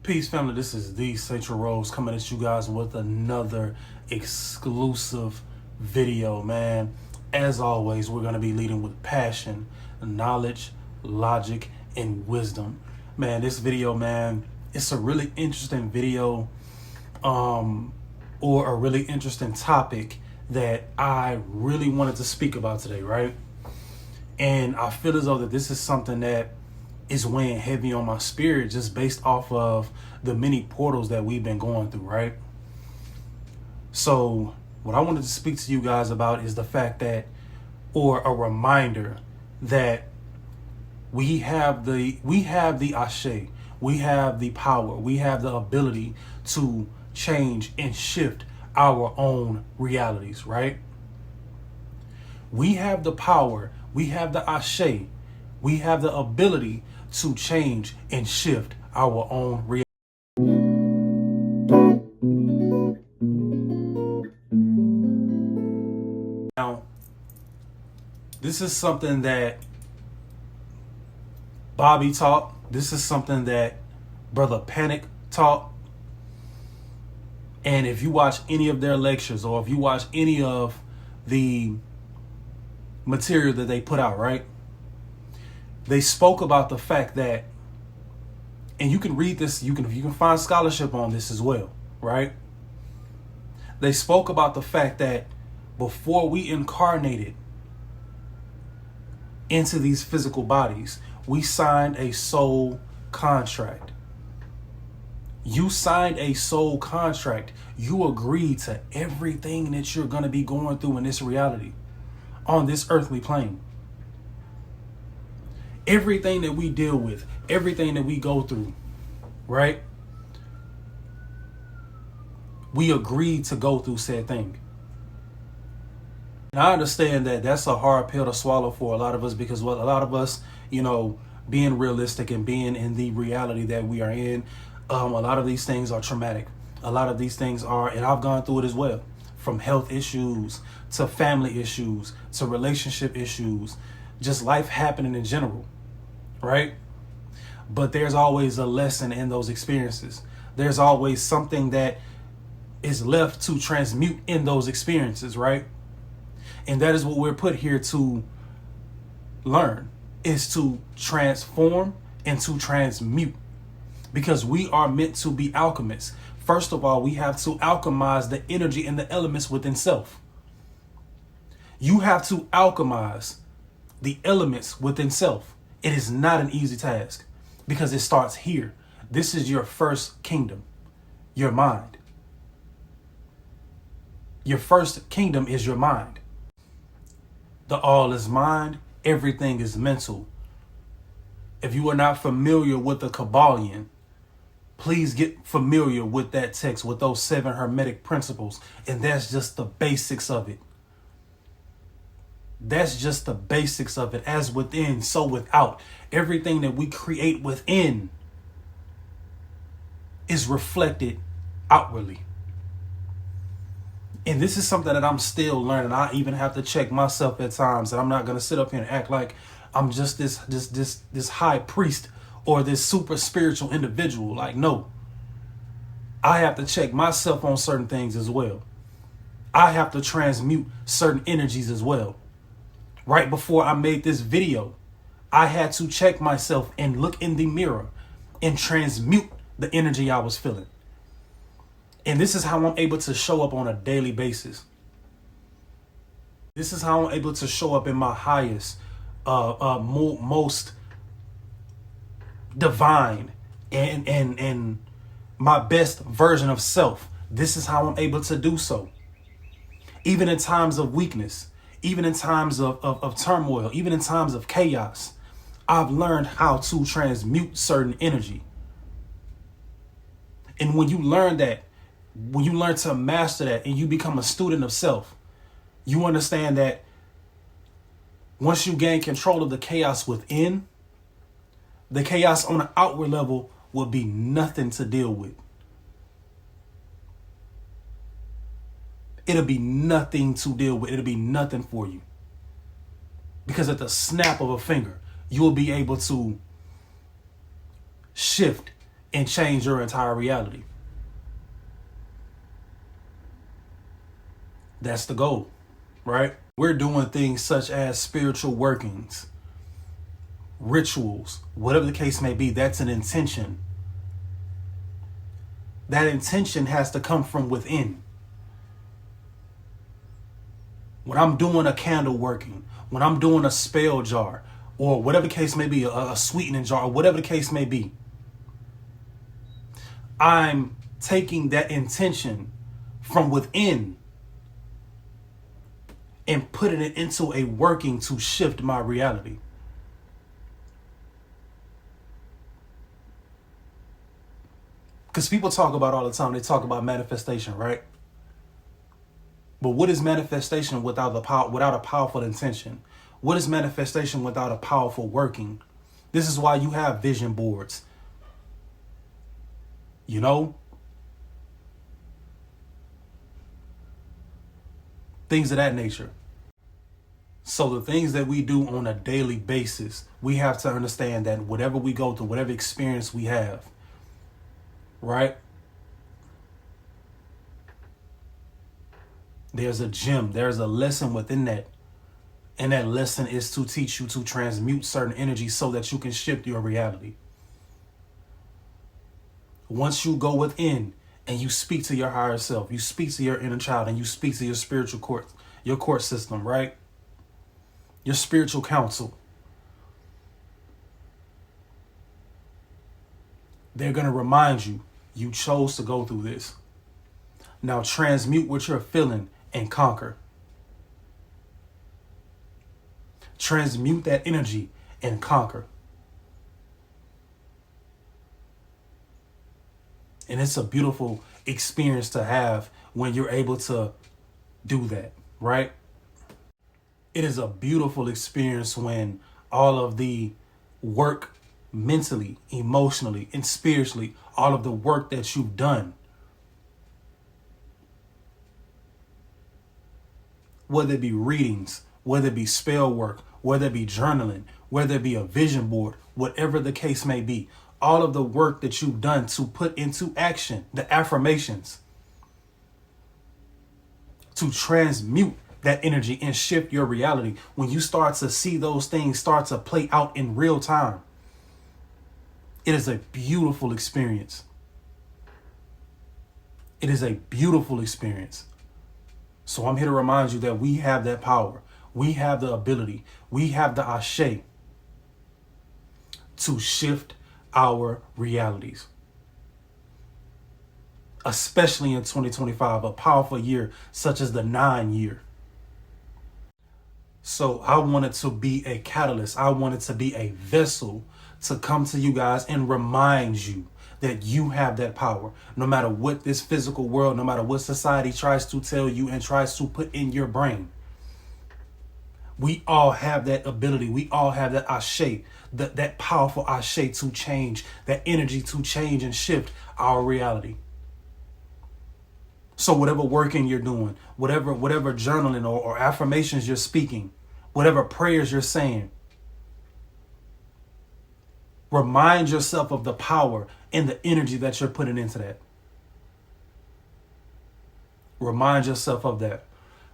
Peace, family. This is TheSatrilrose coming at you guys with another exclusive video, man. As always, we're going to be leading with passion, knowledge, logic, and wisdom. Man, this video, man, it's a really interesting video or a really interesting topic that I really wanted to speak about today, right? And I feel as though that this is something that is weighing heavy on my spirit just based off of the many portals that we've been going through, right? So what I wanted to speak to you guys about is the fact that, or a reminder that we have the ashe, we have the power, we have the ability to change and shift our own realities, right? We have the power, we have the ashe, we have the ability to change and shift our own reality. Now, this is something that Bobby taught. This is something that Brother Panic taught. And if you watch any of their lectures or if you watch any of the material that they put out, right? They spoke about the fact that, and you can read this, you can find scholarship on this as well, right? They spoke about the fact that before we incarnated into these physical bodies, we signed a soul contract. You signed a soul contract. You agreed to everything that you're going to be going through in this reality, on this earthly plane. Everything that we deal with, everything that we go through, right? We agreed to go through said thing. And I understand that that's a hard pill to swallow for a lot of us because a lot of us, being realistic and being in the reality that we are in, a lot of these things are traumatic. A lot of these things are, and I've gone through it as well, from health issues to family issues to relationship issues, just life happening in general, right? But there's always a lesson in those experiences. There's always something that is left to transmute in those experiences, right? And that is what we're put here to learn, is to transform and to transmute, because we are meant to be alchemists. First of all, we have to alchemize the energy and the elements within self. You have to alchemize the elements within self. It is not an easy task because it starts here. This is your first kingdom, your mind. Your first kingdom is your mind. The all is mind, everything is mental. If you are not familiar with the Kabbalion, please get familiar with that text, with those 7 Hermetic principles. And that's just the basics of it. That's just the basics of it. As within, so without. Everything that we create within is reflected outwardly. And this is something that I'm still learning. I even have to check myself at times, and I'm not going to sit up here and act like I'm just this high priest or this super spiritual individual. Like, no, I have to check myself on certain things as well. I have to transmute certain energies as well. Right before I made this video, I had to check myself and look in the mirror and transmute the energy I was feeling. And this is how I'm able to show up on a daily basis. This is how I'm able to show up in my highest, most divine and my best version of self. This is how I'm able to do so. Even in times of weakness, even in times of turmoil, even in times of chaos, I've learned how to transmute certain energy. And when you learn that, when you learn to master that and you become a student of self, you understand that once you gain control of the chaos within, the chaos on the outward level will be nothing to deal with. It'll be nothing to deal with. It'll be nothing for you. Because at the snap of a finger, you will be able to shift and change your entire reality. That's the goal, right? We're doing things such as spiritual workings, rituals, whatever the case may be. That's an intention. That intention has to come from within. When I'm doing a candle working, when I'm doing a spell jar, or whatever the case may be, a sweetening jar, or whatever the case may be, I'm taking that intention from within and putting it into a working to shift my reality. Because people talk about all the time, they talk about manifestation, right? But what is manifestation without a powerful intention? What is manifestation without a powerful working? This is why you have vision boards. You know? Things of that nature. So the things that we do on a daily basis, we have to understand that whatever we go through, whatever experience we have, right? There's a gem, there's a lesson within that. And that lesson is to teach you to transmute certain energies so that you can shift your reality. Once you go within and you speak to your higher self, you speak to your inner child, and you speak to your spiritual court, your court system, right? Your spiritual counsel. They're going to remind you, you chose to go through this. Now transmute what you're feeling and conquer. Transmute that energy and conquer. And it's a beautiful experience to have when you're able to do that, right? It is a beautiful experience when all of the work mentally, emotionally, and spiritually, all of the work that you've done, whether it be readings, whether it be spell work, whether it be journaling, whether it be a vision board, whatever the case may be, all of the work that you've done to put into action, the affirmations, to transmute that energy and shift your reality. When you start to see those things start to play out in real time, it is a beautiful experience. It is a beautiful experience. So I'm here to remind you that we have that power. We have the ability. We have the ashe to shift our realities. Especially in 2025, a powerful year such as the 9 year. So I wanted to be a catalyst. I wanted to be a vessel to come to you guys and remind you that you have that power. No matter what this physical world, no matter what society tries to tell you and tries to put in your brain, we all have that ability. We all have that ashe, that powerful ashe to change, that energy to change and shift our reality. So whatever working you're doing, whatever journaling or affirmations you're speaking, whatever prayers you're saying, remind yourself of the power and the energy that you're putting into that. Remind yourself of that.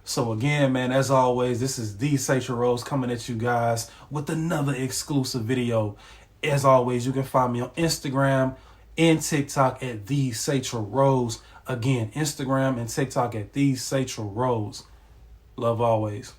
So again, man, as always, this is TheSatrilrose coming at you guys with another exclusive video. As always, you can find me on Instagram and TikTok at TheSatrilrose. Again, Instagram and TikTok at TheSatrilrose. Love always.